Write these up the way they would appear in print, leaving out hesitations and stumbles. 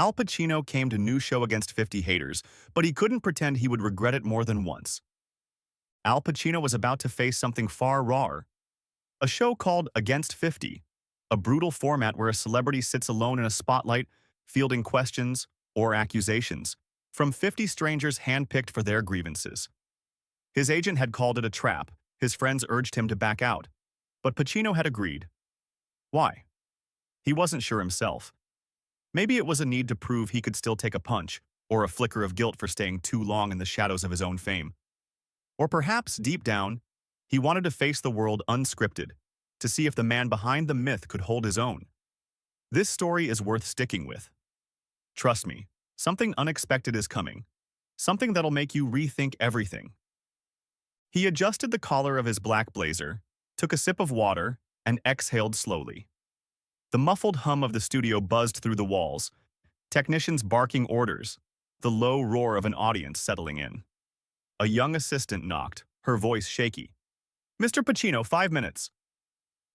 Al Pacino came to new show against 50 haters, but he couldn't pretend he would regret it more than once. Al Pacino was about to face something far rawer. A show called Against 50, a brutal format where a celebrity sits alone in a spotlight, fielding questions or accusations from 50 strangers handpicked for their grievances. His agent had called it a trap. His friends urged him to back out, but Pacino had agreed. Why? He wasn't sure himself. Maybe it was a need to prove he could still take a punch, or a flicker of guilt for staying too long in the shadows of his own fame. Or perhaps, deep down, he wanted to face the world unscripted, to see if the man behind the myth could hold his own. This story is worth sticking with. Trust me, something unexpected is coming. Something that'll make you rethink everything. He adjusted the collar of his black blazer, took a sip of water, and exhaled slowly. The muffled hum of the studio buzzed through the walls, technicians barking orders, the low roar of an audience settling in. A young assistant knocked, her voice shaky. "Mr. Pacino, 5 minutes."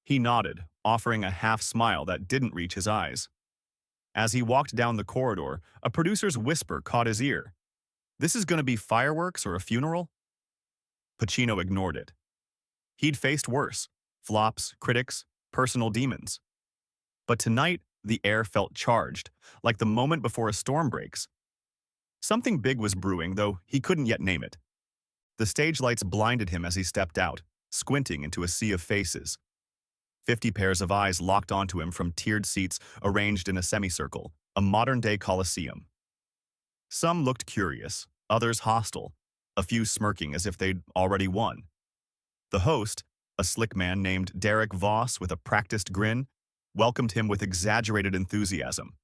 He nodded, offering a half-smile that didn't reach his eyes. As he walked down the corridor, a producer's whisper caught his ear. "This is going to be fireworks or a funeral?" Pacino ignored it. He'd faced worse: flops, critics, personal demons. But tonight, the air felt charged, like the moment before a storm breaks. Something big was brewing, though he couldn't yet name it. The stage lights blinded him as he stepped out, squinting into a sea of faces. 50 pairs of eyes locked onto him from tiered seats arranged in a semicircle, a modern-day coliseum. Some looked curious, others hostile, a few smirking as if they'd already won. The host, a slick man named Derek Voss with a practiced grin, welcomed him with exaggerated enthusiasm.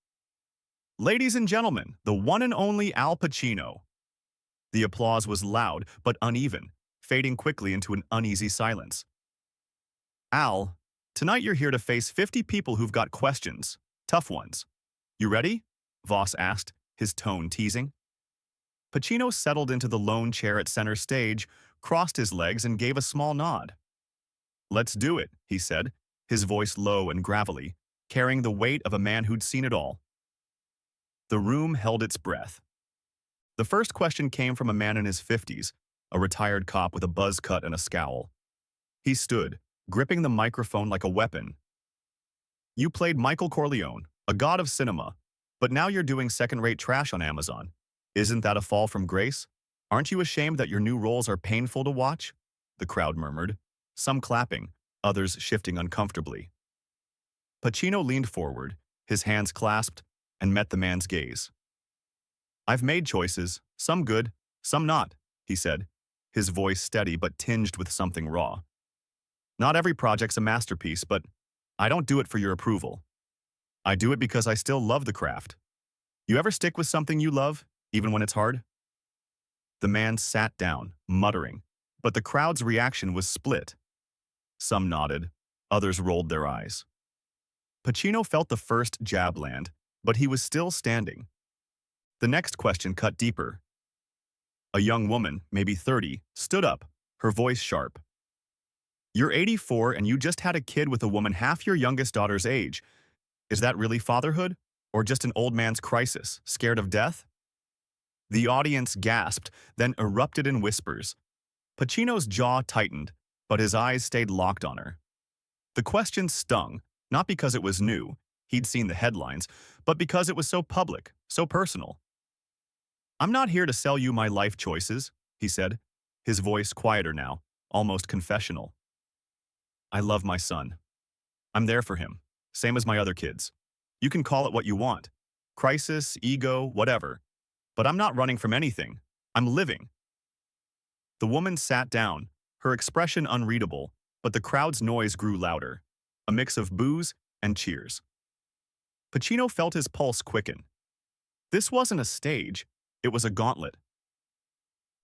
"Ladies and gentlemen, the one and only Al Pacino." The applause was loud but uneven, fading quickly into an uneasy silence. "Al, tonight you're here to face 50 people who've got questions, tough ones. You ready?" Voss asked, his tone teasing. Pacino settled into the lone chair at center stage, crossed his legs, and gave a small nod. "Let's do it," he said, his voice low and gravelly, carrying the weight of a man who'd seen it all. The room held its breath. The first question came from a man in his 50s, a retired cop with a buzz cut and a scowl. He stood, gripping the microphone like a weapon. "You played Michael Corleone, a god of cinema, but now you're doing second-rate trash on Amazon. Isn't that a fall from grace? Aren't you ashamed that your new roles are painful to watch?" The crowd murmured, some clapping, others shifting uncomfortably. Pacino leaned forward, his hands clasped, and met the man's gaze. "I've made choices, some good, some not," he said, his voice steady but tinged with something raw. "Not every project's a masterpiece, but I don't do it for your approval. I do it because I still love the craft. You ever stick with something you love, even when it's hard?" The man sat down, muttering, but the crowd's reaction was split. Some nodded, others rolled their eyes. Pacino felt the first jab land, but he was still standing. The next question cut deeper. A young woman, maybe 30, stood up, her voice sharp. "You're 84 and you just had a kid with a woman half your youngest daughter's age. Is that really fatherhood? Or just an old man's crisis, scared of death?" The audience gasped, then erupted in whispers. Pacino's jaw tightened, but his eyes stayed locked on her. The question stung, not because it was new, he'd seen the headlines, but because it was so public, so personal. "I'm not here to sell you my life choices," he said, his voice quieter now, almost confessional. "I love my son. I'm there for him, same as my other kids. You can call it what you want. Crisis, ego, whatever. But I'm not running from anything. I'm living." The woman sat down, her expression unreadable, but the crowd's noise grew louder, a mix of boos and cheers. Pacino felt his pulse quicken. This wasn't a stage, it was a gauntlet.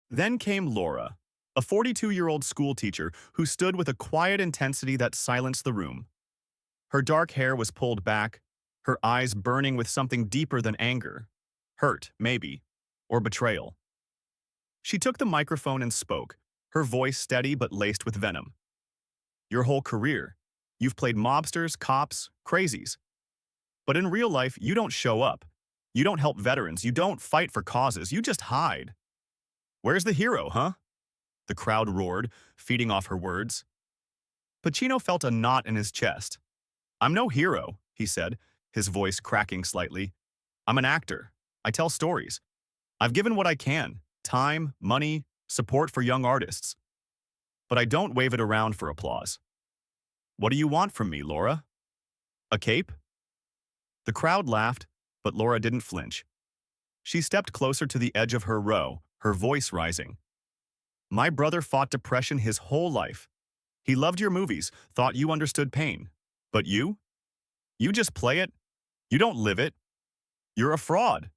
Then came Laura, a 42-year-old schoolteacher who stood with a quiet intensity that silenced the room. Her dark hair was pulled back, her eyes burning with something deeper than anger. Hurt, maybe, or betrayal. She took the microphone and spoke, her voice steady but laced with venom. "Your whole career, you've played mobsters, cops, crazies. But in real life, you don't show up. You don't help veterans. You don't fight for causes. You just hide. Where's the hero, huh? The crowd roared, feeding off her words. Pacino felt a knot in his chest. I'm no hero, he said, his voice cracking slightly. I'm an actor. I tell stories. I've given what I can, time, money, support for young artists. But I don't wave it around for applause. What do you want from me, Laura? A cape? The crowd laughed, but Laura didn't flinch. She stepped closer to the edge of her row, her voice rising. My brother fought depression his whole life. He loved your movies, thought you understood pain. But you? You just play it. You don't live it. You're a fraud.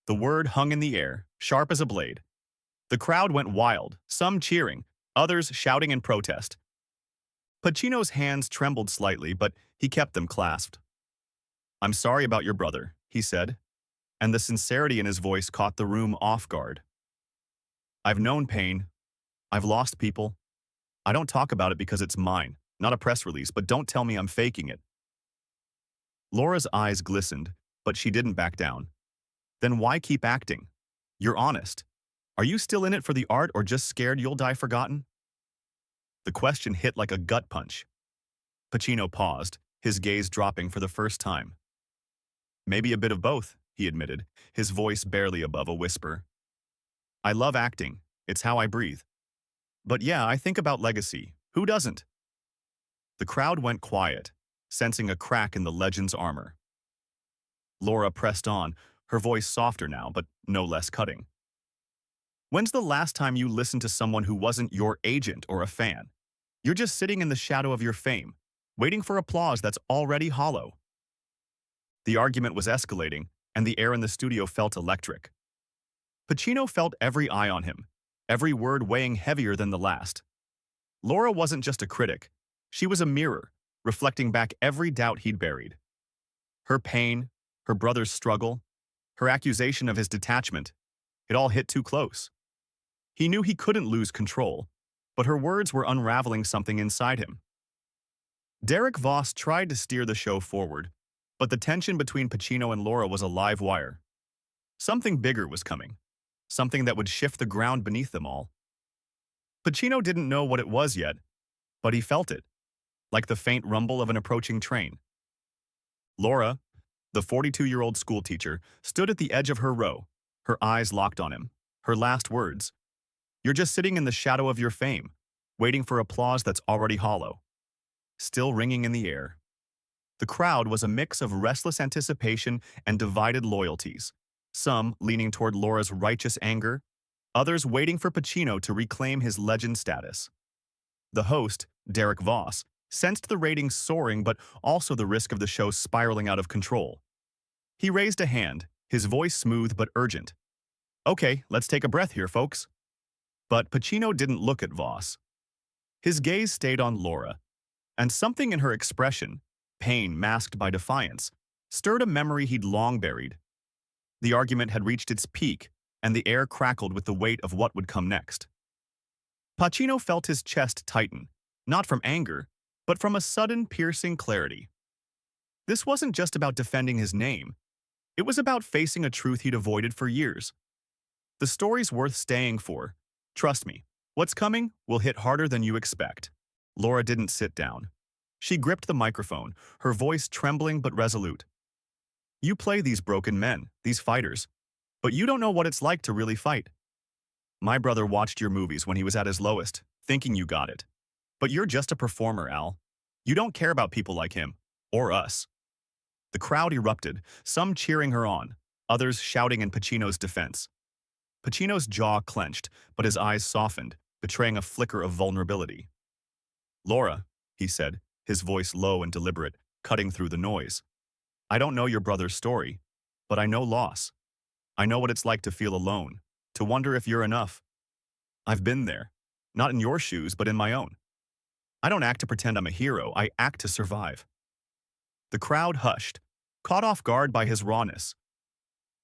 The word hung in the air, sharp as a blade. The crowd went wild, some cheering, others shouting in protest. Pacino's hands trembled slightly, but he kept them clasped. I'm sorry about your brother, he said, and the sincerity in his voice caught the room off guard. I've known pain. I've lost people. I don't talk about it because it's mine, not a press release, but don't tell me I'm faking it. Laura's eyes glistened, but she didn't back down. Then why keep acting? You're honest. Are you still in it for the art or just scared you'll die forgotten? The question hit like a gut punch. Pacino paused, his gaze dropping for the first time. Maybe a bit of both, he admitted, his voice barely above a whisper. I love acting. It's how I breathe. But yeah, I think about legacy. Who doesn't? The crowd went quiet, sensing a crack in the legend's armor. Laura pressed on, her voice softer now, but no less cutting. When's the last time you listened to someone who wasn't your agent or a fan? You're just sitting in the shadow of your fame, waiting for applause that's already hollow. The argument was escalating, and the air in the studio felt electric. Pacino felt every eye on him, every word weighing heavier than the last. Laura wasn't just a critic. She was a mirror, reflecting back every doubt he'd buried. Her pain, her brother's struggle, her accusation of his detachment, it all hit too close. He knew he couldn't lose control, but her words were unraveling something inside him. Derek Voss tried to steer the show forward, but the tension between Pacino and Laura was a live wire. Something bigger was coming, something that would shift the ground beneath them all. Pacino didn't know what it was yet, but he felt it, like the faint rumble of an approaching train. Laura, the 42-year-old schoolteacher, stood at the edge of her row, her eyes locked on him. Her last words, "You're just sitting in the shadow of your fame, waiting for applause that's already hollow," still ringing in the air. The crowd was a mix of restless anticipation and divided loyalties, some leaning toward Laura's righteous anger, others waiting for Pacino to reclaim his legend status. The host, Derek Voss, sensed the ratings soaring but also the risk of the show spiraling out of control. He raised a hand, his voice smooth but urgent. Okay, let's take a breath here, folks. But Pacino didn't look at Voss. His gaze stayed on Laura, and something in her expression, pain masked by defiance, stirred a memory he'd long buried. The argument had reached its peak, and the air crackled with the weight of what would come next. Pacino felt his chest tighten, not from anger, but from a sudden, piercing clarity. This wasn't just about defending his name. It was about facing a truth he'd avoided for years. The story's worth staying for. Trust me, what's coming will hit harder than you expect. Laura didn't sit down. She gripped the microphone, her voice trembling but resolute. You play these broken men, these fighters, but you don't know what it's like to really fight. My brother watched your movies when he was at his lowest, thinking you got it. But you're just a performer, Al. You don't care about people like him, or us. The crowd erupted, some cheering her on, others shouting in Pacino's defense. Pacino's jaw clenched, but his eyes softened, betraying a flicker of vulnerability. Laura, he said, his voice low and deliberate, cutting through the noise. I don't know your brother's story, but I know loss. I know what it's like to feel alone, to wonder if you're enough. I've been there, not in your shoes, but in my own. I don't act to pretend I'm a hero, I act to survive. The crowd hushed, caught off guard by his rawness.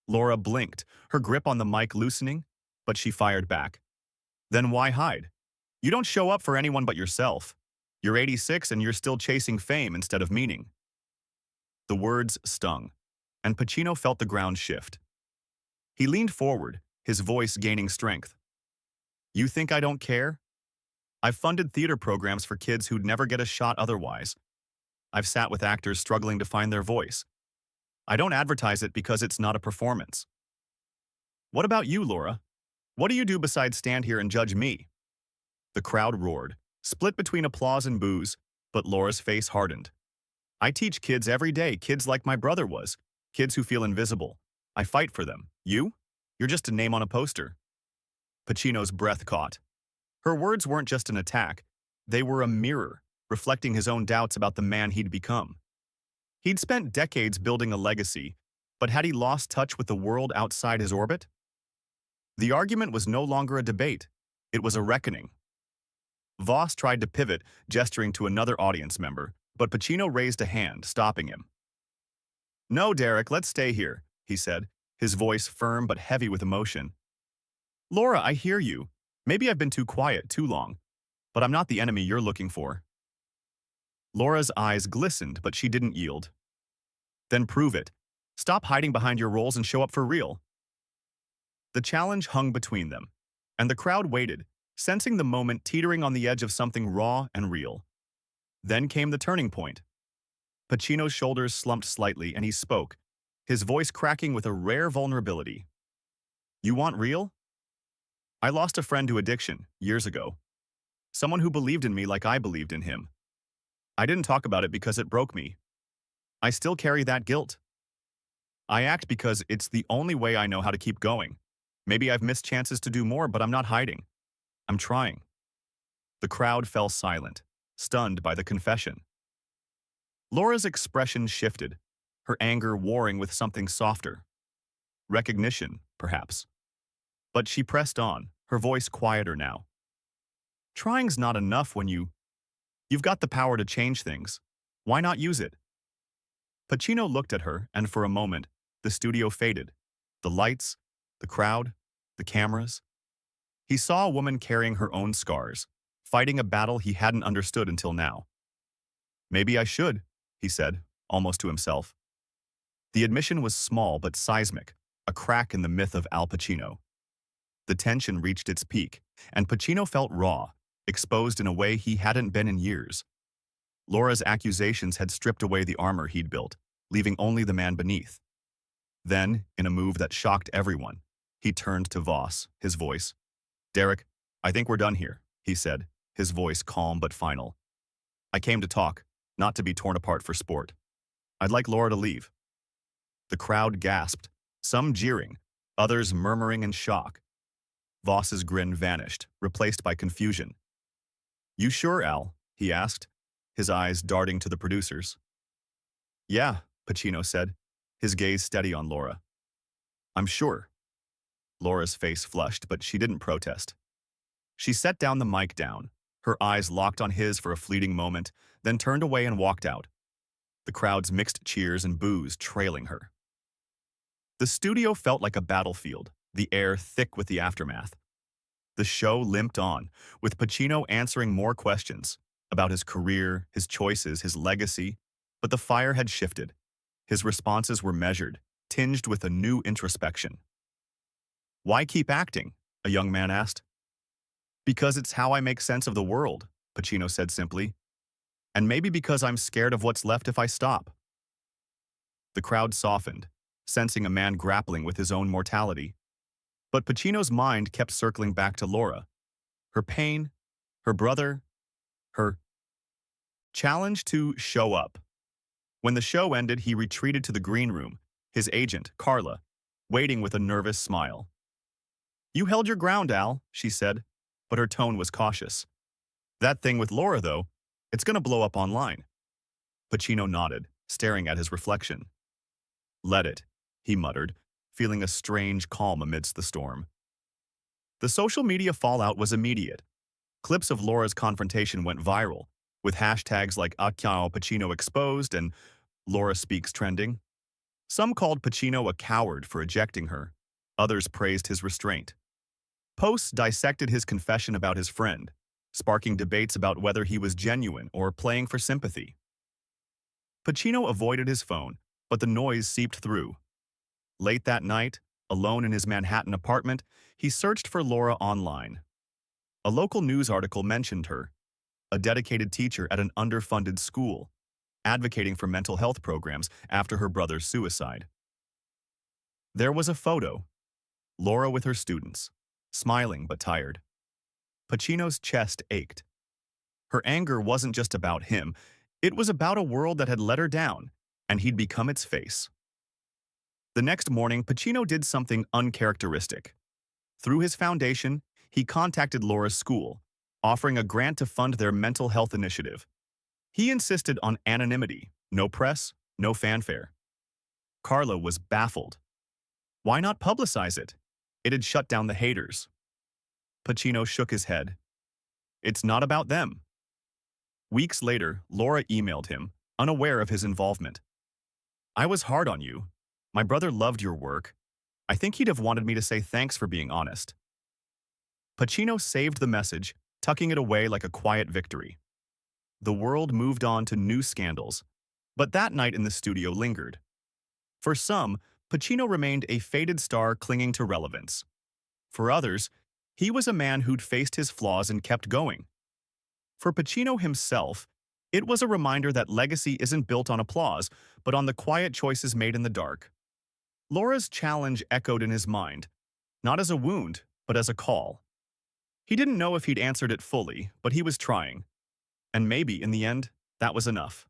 Laura blinked, her grip on the mic loosening, but she fired back. Then why hide? You don't show up for anyone but yourself. You're 86 and you're still chasing fame instead of meaning. The words stung. and Pacino felt the ground shift. He leaned forward, his voice gaining strength. You think I don't care? I've funded theater programs for kids who'd never get a shot otherwise. I've sat with actors struggling to find their voice. I don't advertise it because it's not a performance. What about you, Laura? What do you do besides stand here and judge me? The crowd roared, split between applause and boos, but Laura's face hardened. I teach kids every day, kids like my brother was, kids who feel invisible. I fight for them. You? You're just a name on a poster. Pacino's breath caught. Her words weren't just an attack. They were a mirror, reflecting his own doubts about the man he'd become. He'd spent decades building a legacy, but had he lost touch with the world outside his orbit? The argument was no longer a debate. It was a reckoning. Voss tried to pivot, gesturing to another audience member, but Pacino raised a hand, stopping him. No, Derek, let's stay here, he said, his voice firm but heavy with emotion. Laura, I hear you. Maybe I've been too quiet too long, but I'm not the enemy you're looking for. Laura's eyes glistened, but she didn't yield. Then prove it. Stop hiding behind your roles and show up for real. The challenge hung between them, and the crowd waited, sensing the moment teetering on the edge of something raw and real. Then came the turning point. Pacino's shoulders slumped slightly and he spoke, his voice cracking with a rare vulnerability. You want real? I lost a friend to addiction years ago. Someone who believed in me like I believed in him. I didn't talk about it because it broke me. I still carry that guilt. I act because it's the only way I know how to keep going. Maybe I've missed chances to do more, but I'm not hiding. I'm trying. The crowd fell silent, stunned by the confession. Laura's expression shifted, her anger warring with something softer. Recognition, perhaps. But she pressed on, her voice quieter now. Trying's not enough when you've got the power to change things. Why not use it? Pacino looked at her, and for a moment, the studio faded. The lights, the crowd, the cameras. He saw a woman carrying her own scars, fighting a battle he hadn't understood until now. Maybe I should, he said, almost to himself. The admission was small but seismic, a crack in the myth of Al Pacino. The tension reached its peak, and Pacino felt raw, exposed in a way he hadn't been in years. Laura's accusations had stripped away the armor he'd built, leaving only the man beneath. Then, in a move that shocked everyone, he turned to Voss, his voice. Derek, I think we're done here, he said, his voice calm but final. I came to talk, not to be torn apart for sport. I'd like Laura to leave. The crowd gasped, some jeering, others murmuring in shock. Voss's grin vanished, replaced by confusion. You sure, Al? He asked, his eyes darting to the producers. Yeah, Pacino said, his gaze steady on Laura. I'm sure. Laura's face flushed, but she didn't protest. She set down the mic down, her eyes locked on his for a fleeting moment, then turned away and walked out. The crowd's mixed cheers and boos trailing her. The studio felt like a battlefield, the air thick with the aftermath. The show limped on, with Pacino answering more questions about his career, his choices, his legacy, but the fire had shifted. His responses were measured, tinged with a new introspection. Why keep acting? A young man asked. Because it's how I make sense of the world, Pacino said simply. And maybe because I'm scared of what's left if I stop. The crowd softened, sensing a man grappling with his own mortality. But Pacino's mind kept circling back to Laura. Her pain, her brother, her challenge to show up. When the show ended, he retreated to the green room, his agent, Carla, waiting with a nervous smile. You held your ground, Al, she said, but her tone was cautious. That thing with Laura, though, it's gonna blow up online. Pacino nodded, staring at his reflection. Let it, he muttered, feeling a strange calm amidst the storm. The social media fallout was immediate. Clips of Laura's confrontation went viral, with hashtags like Pacino exposed and Laura speaks trending. Some called Pacino a coward for ejecting her. Others praised his restraint. Posts dissected his confession about his friend, sparking debates about whether he was genuine or playing for sympathy. Pacino avoided his phone, but the noise seeped through. Late that night, alone in his Manhattan apartment, he searched for Laura online. A local news article mentioned her, a dedicated teacher at an underfunded school, advocating for mental health programs after her brother's suicide. There was a photo, Laura with her students, smiling but tired. Pacino's chest ached. Her anger wasn't just about him, it was about a world that had let her down, and he'd become its face. The next morning, Pacino did something uncharacteristic. Through his foundation, he contacted Laura's school, offering a grant to fund their mental health initiative. He insisted on anonymity, no press, no fanfare. Carla was baffled. Why not publicize it? It had shut down the haters. Pacino shook his head. It's not about them. Weeks later, Laura emailed him, unaware of his involvement. I was hard on you. My brother loved your work. I think he'd have wanted me to say thanks for being honest. Pacino saved the message, tucking it away like a quiet victory. The world moved on to new scandals, but that night in the studio lingered. For some, Pacino remained a faded star clinging to relevance. For others, he was a man who'd faced his flaws and kept going. For Pacino himself, it was a reminder that legacy isn't built on applause, but on the quiet choices made in the dark. Laura's challenge echoed in his mind, not as a wound, but as a call. He didn't know if he'd answered it fully, but he was trying. And maybe, in the end, that was enough.